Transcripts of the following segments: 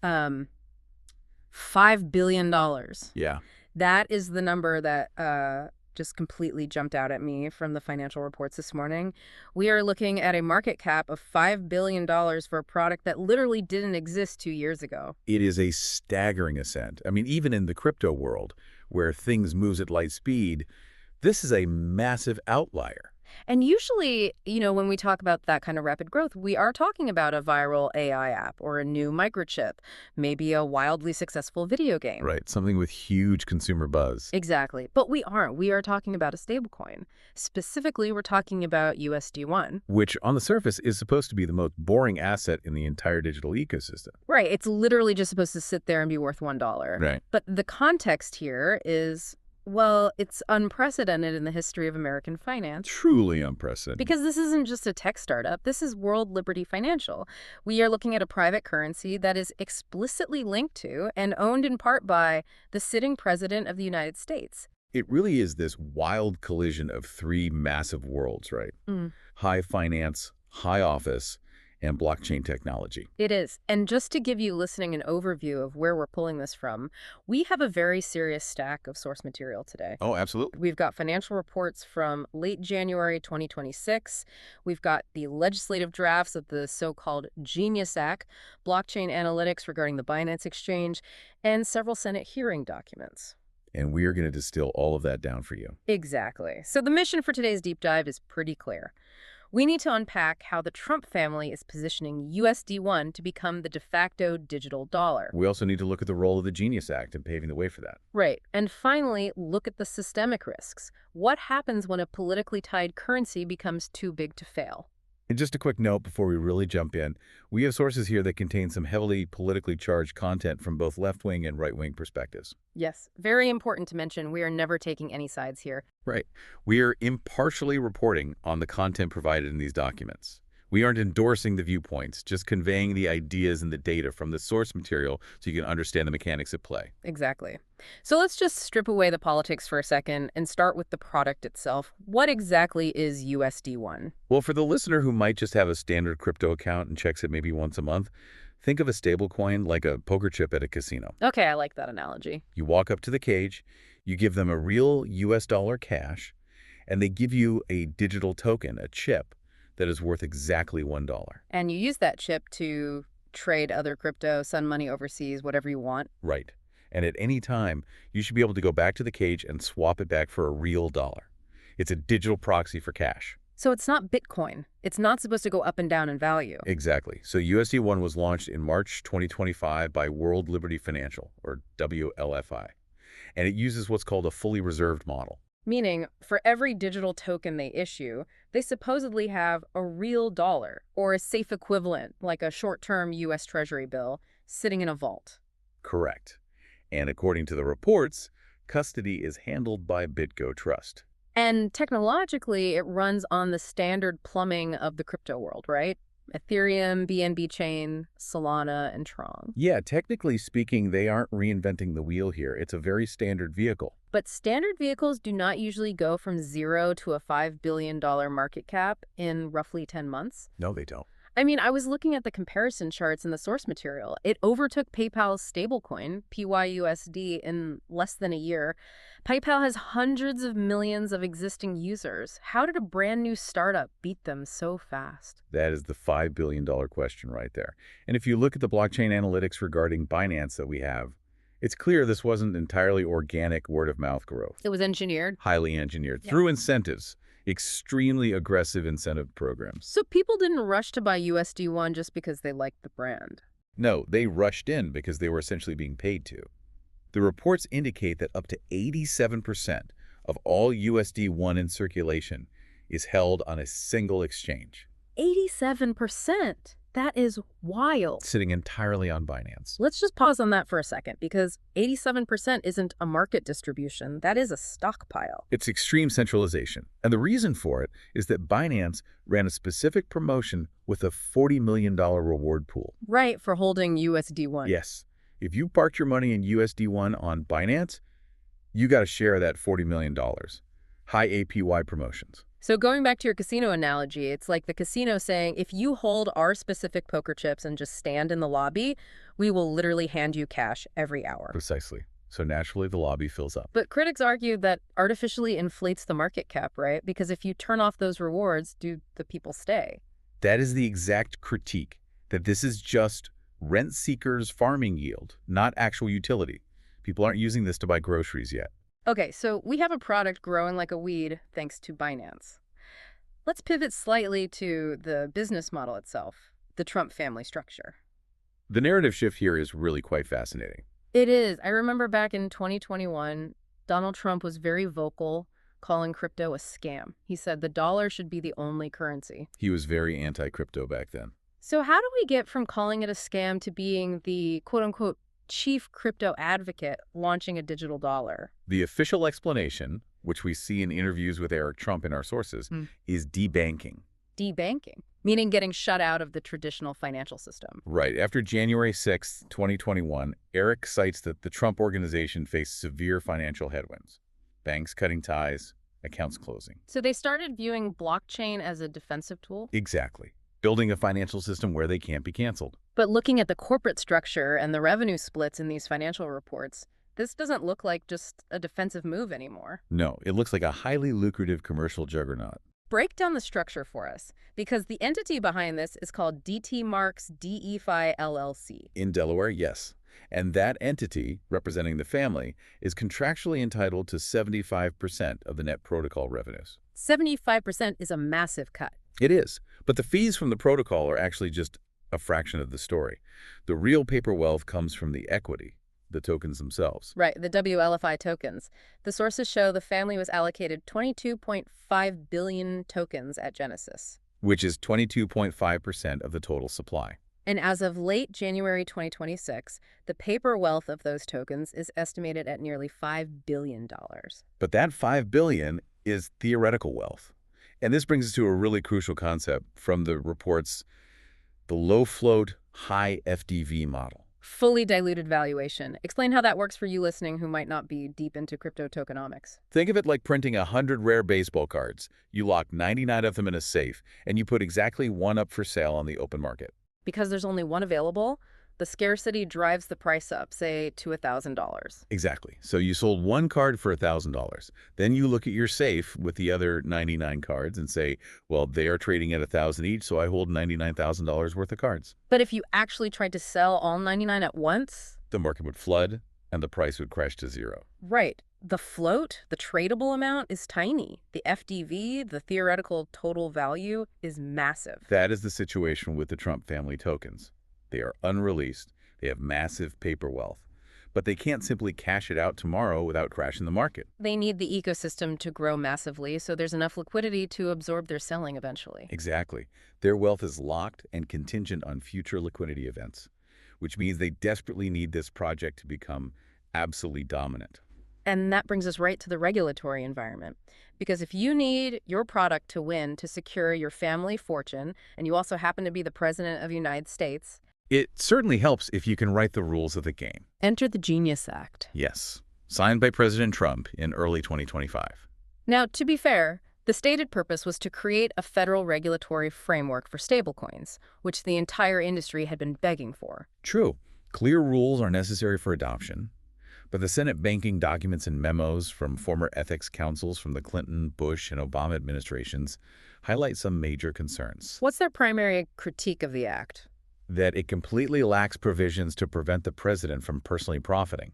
Um, $5 billion. Yeah. That is the number that just completely jumped out at me from the financial reports this morning. We are looking at a market cap of $5 billion for a product that literally didn't exist 2 years ago. It is a staggering ascent. I mean, even in the crypto world, where things moves at light speed, this is a massive outlier. And usually, when we talk about that kind of rapid growth, we are talking about a viral AI app or a new microchip, maybe a wildly successful video game. Right, something with huge consumer buzz. Exactly. But we aren't. We are talking about a stablecoin. Specifically, we're talking about USD1. Which, on the surface, is supposed to be the most boring asset in the entire digital ecosystem. Right. It's literally just supposed to sit there and be worth $1. Right. But the context here is, well, it's unprecedented in the history of American finance. Truly unprecedented. Because this isn't just a tech startup. This is World Liberty Financial. We are looking at a private currency that is explicitly linked to and owned in part by the sitting president of the United States. It really is this wild collision of three massive worlds, right? High finance, high office, and blockchain technology. It is. And just to give you listening an overview of where we're pulling this from, we have a very serious stack of source material today. Oh, absolutely. We've got financial reports from late January 2026. We've got the legislative drafts of the so-called Genius Act, blockchain analytics regarding the Binance exchange, and several Senate hearing documents. And we are going to distill all of that down for you. Exactly. So the mission for today's deep dive is pretty clear. We need to unpack how the Trump family is positioning USD1 to become the de facto digital dollar. We also need to look at the role of the Genius Act in paving the way for that. Right. And finally, look at the systemic risks. What happens when a politically tied currency becomes too big to fail? And just a quick note before we really jump in, we have sources here that contain some heavily politically charged content from both left-wing and right-wing perspectives. Yes, very important to mention, we are never taking any sides here. Right. We are impartially reporting on the content provided in these documents. We aren't endorsing the viewpoints, just conveying the ideas and the data from the source material so you can understand the mechanics at play. Exactly. So let's just strip away the politics for a second and start with the product itself. What exactly is USD1? Well, for the listener who might just have a standard crypto account and checks it maybe once a month, think of a stablecoin like a poker chip at a casino. Okay, I like that analogy. You walk up to the cage, you give them a real US dollar cash, and they give you a digital token, a chip, that is worth exactly $1. And you use that chip to trade other crypto, send money overseas, whatever you want. Right. And at any time, you should be able to go back to the cage and swap it back for a real dollar. It's a digital proxy for cash. So it's not Bitcoin. It's not supposed to go up and down in value. Exactly. So USD1 was launched in March 2025 by World Liberty Financial, or WLFI. And it uses what's called a fully reserved model. Meaning, for every digital token they issue, they supposedly have a real dollar, or a safe equivalent, like a short-term U.S. Treasury bill, sitting in a vault. Correct. And according to the reports, custody is handled by BitGo Trust. And technologically, it runs on the standard plumbing of the crypto world, right? Ethereum, BNB Chain, Solana, and Tron. Yeah, technically speaking, they aren't reinventing the wheel here. It's a very standard vehicle. But standard vehicles do not usually go from zero to a $5 billion market cap in roughly 10 months. No, they don't. I mean, I was looking at the comparison charts in the source material. It overtook PayPal's stablecoin, PYUSD, in less than a year. PayPal has hundreds of millions of existing users. How did a brand new startup beat them so fast? That is the $5 billion question right there. And if you look at the blockchain analytics regarding Binance that we have, it's clear this wasn't entirely organic word-of-mouth growth. It was engineered. Highly engineered through incentives. Extremely aggressive incentive programs. So people didn't rush to buy USD1 just because they liked the brand. No, they rushed in because they were essentially being paid to. The reports indicate that up to 87% of all USD1 in circulation is held on a single exchange. 87%? That is wild. Sitting entirely on Binance. Let's just pause on that for a second, because 87% isn't a market distribution. That is a stockpile. It's extreme centralization. And the reason for it is that Binance ran a specific promotion with a $40 million reward pool. Right, for holding USD1. Yes. If you parked your money in USD1 on Binance, you got a share of that $40 million. High APY promotions. So going back to your casino analogy, it's like the casino saying, if you hold our specific poker chips and just stand in the lobby, we will literally hand you cash every hour. Precisely. So naturally, the lobby fills up. But critics argue that artificially inflates the market cap, right? Because if you turn off those rewards, do the people stay? That is the exact critique, that this is just rent seekers' farming yield, not actual utility. People aren't using this to buy groceries yet. Okay, so we have a product growing like a weed thanks to Binance. Let's pivot slightly to the business model itself, the Trump family structure. The narrative shift here is really quite fascinating. It is. I remember back in 2021, Donald Trump was very vocal, calling crypto a scam. He said the dollar should be the only currency. He was very anti-crypto back then. So how do we get from calling it a scam to being the quote-unquote chief crypto advocate launching a digital dollar? The official explanation, which we see in interviews with Eric Trump in our sources, is debanking. Debanking, meaning getting shut out of the traditional financial system. Right. After January 6, 2021, Eric cites that the Trump organization faced severe financial headwinds. Banks cutting ties, accounts closing. So they started viewing blockchain as a defensive tool? Exactly. Building a financial system where they can't be canceled. But looking at the corporate structure and the revenue splits in these financial reports, this doesn't look like just a defensive move anymore. No, it looks like a highly lucrative commercial juggernaut. Break down the structure for us, because the entity behind this is called DT Marks DeFi LLC. In Delaware, yes. And that entity, representing the family, is contractually entitled to 75% of the net protocol revenues. 75% is a massive cut. It is, but the fees from the protocol are actually just a fraction of the story. The real paper wealth comes from the equity, the tokens themselves. Right, the WLFI tokens. The sources show the family was allocated 22.5 billion tokens at Genesis, Which is 22.5% of the total supply. and as of late January 2026, the paper wealth of those tokens is estimated at nearly $5 billion. But that $5 billion is theoretical wealth. And this brings us to a really crucial concept from the reports, the low-float, high FDV model. Fully diluted valuation. Explain how that works for you listening who might not be deep into crypto tokenomics. Think of it like printing 100 rare baseball cards. You lock 99 of them in a safe, and you put exactly one up for sale on the open market. Because there's only one available, the scarcity drives the price up, say, to $1,000. Exactly. So you sold one card for $1,000. Then you look at your safe with the other 99 cards and say, well, they are trading at $1,000 each, so I hold $99,000 worth of cards. But if you actually tried to sell all 99 at once? The market would flood, and the price would crash to zero. Right. The float, the tradable amount, is tiny. The FDV, the theoretical total value, is massive. That is the situation with the Trump family tokens. They are unreleased, they have massive paper wealth, but they can't simply cash it out tomorrow without crashing the market. They need the ecosystem to grow massively, so there's enough liquidity to absorb their selling eventually. Exactly. Their wealth is locked and contingent on future liquidity events, which means they desperately need this project to become absolutely dominant. And that brings us right to the regulatory environment. Because if you need your product to win to secure your family fortune, and you also happen to be the president of the United States, It certainly helps if you can write the rules of the game. enter the Genius Act. Yes. Signed by President Trump in early 2025. Now, to be fair, the stated purpose was to create a federal regulatory framework for stablecoins, which the entire industry had been begging for. True. Clear rules are necessary for adoption, but the Senate banking documents and memos from former ethics councils from the Clinton, Bush, and Obama administrations highlight some major concerns. What's their primary critique of the act? That it completely lacks provisions to prevent the president from personally profiting.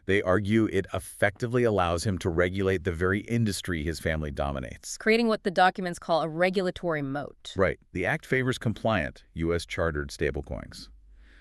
They argue it effectively allows him to regulate the very industry his family dominates. Creating what the documents call a regulatory moat. Right. The act favors compliant, U.S.-chartered stablecoins,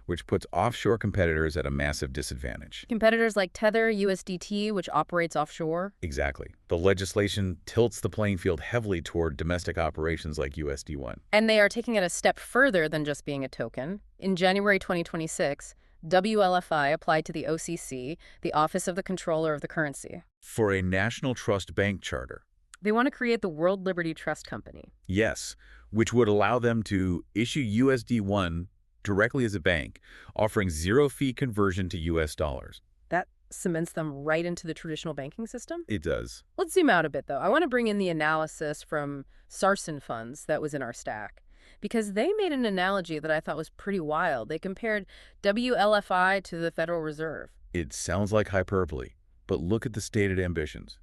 which puts offshore competitors at a massive disadvantage. Competitors like Tether, USDT, which operates offshore. Exactly. The legislation tilts the playing field heavily toward domestic operations like USD1. And they are taking it a step further than just being a token. In January 2026, WLFI applied to the OCC, the Office of the Controller of the Currency. For a national trust bank charter. They want to create the World Liberty Trust Company. Yes, which would allow them to issue USD1 directly as a bank, offering zero-fee conversion to U.S. dollars. That cements them right into the traditional banking system? It does. Let's zoom out a bit, though. I want to bring in the analysis from Sarsen Funds that was in our stack, because they made an analogy that I thought was pretty wild. They compared WLFI to the Federal Reserve. It sounds like hyperbole, but look at the stated ambitions.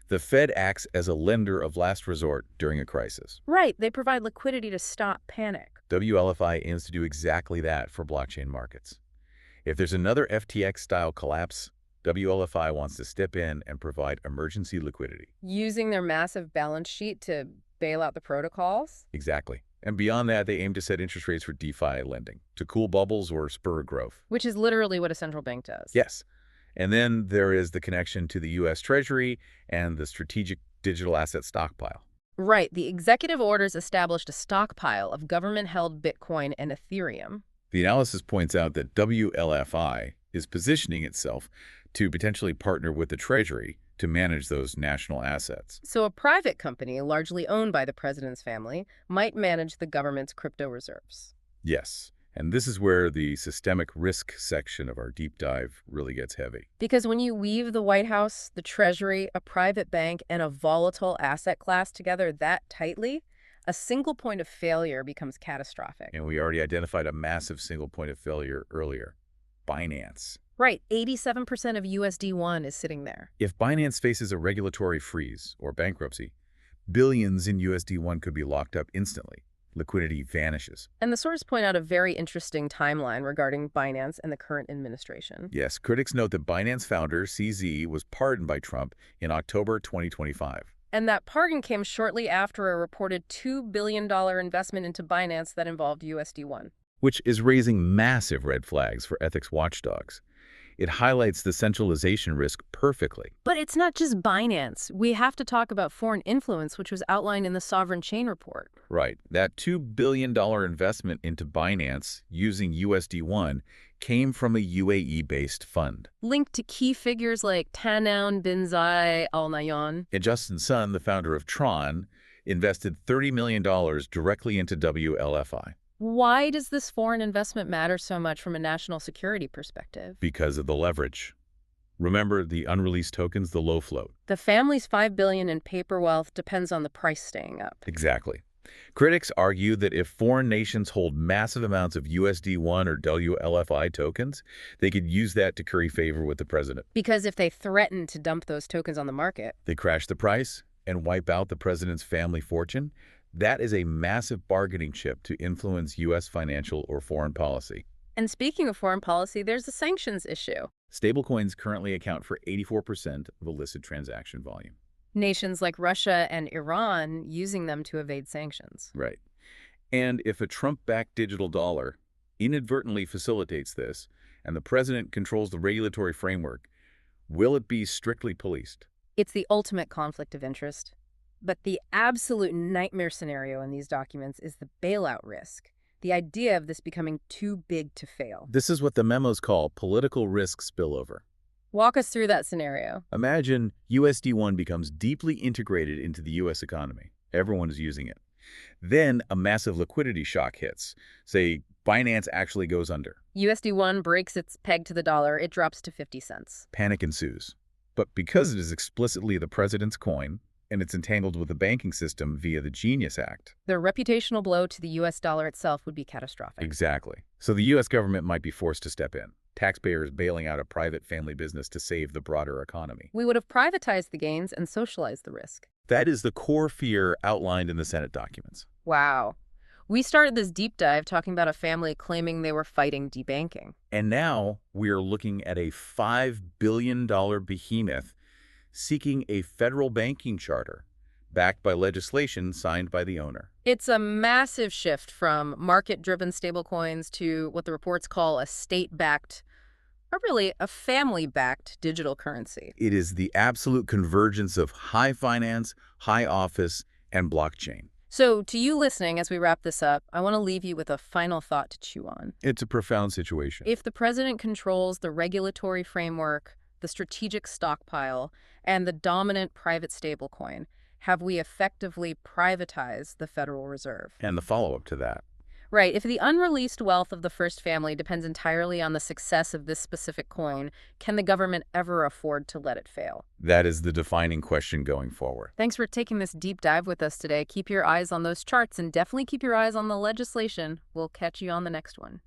The Fed acts as a lender of last resort during a crisis. Right, they provide liquidity to stop panic. WLFI aims to do exactly that for blockchain markets. If there's another FTX-style collapse, WLFI wants to step in and provide emergency liquidity. Using their massive balance sheet to bail out the protocols? Exactly. And beyond that, they aim to set interest rates for DeFi lending, to cool bubbles or spur growth. Which is literally what a central bank does. Yes. And then there is the connection to the U.S. Treasury and the strategic digital asset stockpile. Right. The executive orders established a stockpile of government-held Bitcoin and Ethereum. The analysis points out that WLFI is positioning itself to potentially partner with the Treasury to manage those national assets. So a private company, largely owned by the president's family, might manage the government's crypto reserves. Yes. And this is where the systemic risk section of our deep dive really gets heavy. Because when you weave the White House, the Treasury, a private bank, and a volatile asset class together that tightly, a single point of failure becomes catastrophic. And we already identified a massive single point of failure earlier: Binance. Right, 87% of USD1 is sitting there. If Binance faces a regulatory freeze or bankruptcy, billions in USD1 could be locked up instantly. Liquidity vanishes. And the sources point out a very interesting timeline regarding Binance and the current administration. Yes, critics note that Binance founder CZ was pardoned by Trump in October 2025. And that pardon came shortly after a reported $2 billion investment into Binance that involved USD1. Which is raising massive red flags for ethics watchdogs. It highlights the centralization risk perfectly. But it's not just Binance. We have to talk about foreign influence, which was outlined in the Sovereign Chain report. Right. That $2 billion investment into Binance using USD1 came from a UAE-based fund. Linked to key figures like Tanoun bin Zayed Al Nahyan. And Justin Sun, the founder of Tron, invested $30 million directly into WLFI. Why does this foreign investment matter so much from a national security perspective? Because of the leverage. Remember the unreleased tokens, the low float? The family's $5 billion in paper wealth depends on the price staying up. Exactly. Critics argue that if foreign nations hold massive amounts of USD1 or WLFI tokens, they could use that to curry favor with the president. Because if they threaten to dump those tokens on the market, they crash the price and wipe out the president's family fortune. That is a massive bargaining chip to influence U.S. financial or foreign policy. And speaking of foreign policy, there's the sanctions issue. Stablecoins currently account for 84% of illicit transaction volume. Nations like Russia and Iran using them to evade sanctions. Right. And if a Trump-backed digital dollar inadvertently facilitates this, and the president controls the regulatory framework, will it be strictly policed? It's the ultimate conflict of interest. But the absolute nightmare scenario in these documents is the bailout risk, the idea of this becoming too big to fail. This is what the memos call political risk spillover. Walk us through that scenario. Imagine USD1 becomes deeply integrated into the U.S. economy. Everyone is using it. Then a massive liquidity shock hits. Say, Binance actually goes under. USD1 breaks its peg to the dollar. It drops to 50 cents. Panic ensues. But because it is explicitly the president's coin, and it's entangled with the banking system via the Genius Act. The reputational blow to the U.S. dollar itself would be catastrophic. Exactly. So the U.S. government might be forced to step in. Taxpayers bailing out a private family business to save the broader economy. We would have privatized the gains and socialized the risk. That is the core fear outlined in the Senate documents. Wow. We started this deep dive talking about a family claiming they were fighting debanking. And now we're looking at a $5 billion behemoth seeking a federal banking charter backed by legislation signed by the owner. It's a massive shift from market-driven stablecoins to what the reports call a state-backed, or really a family-backed digital currency. It is the absolute convergence of high finance, high office, and blockchain. So to you listening, as we wrap this up, I want to leave you with a final thought to chew on. It's a profound situation. If the president controls the regulatory framework, the strategic stockpile, and the dominant private stablecoin, have we effectively privatized the Federal Reserve? And the follow-up to that. Right. If the unreleased wealth of the first family depends entirely on the success of this specific coin, can the government ever afford to let it fail? That is the defining question going forward. Thanks for taking this deep dive with us today. Keep your eyes on those charts and definitely keep your eyes on the legislation. We'll catch you on the next one.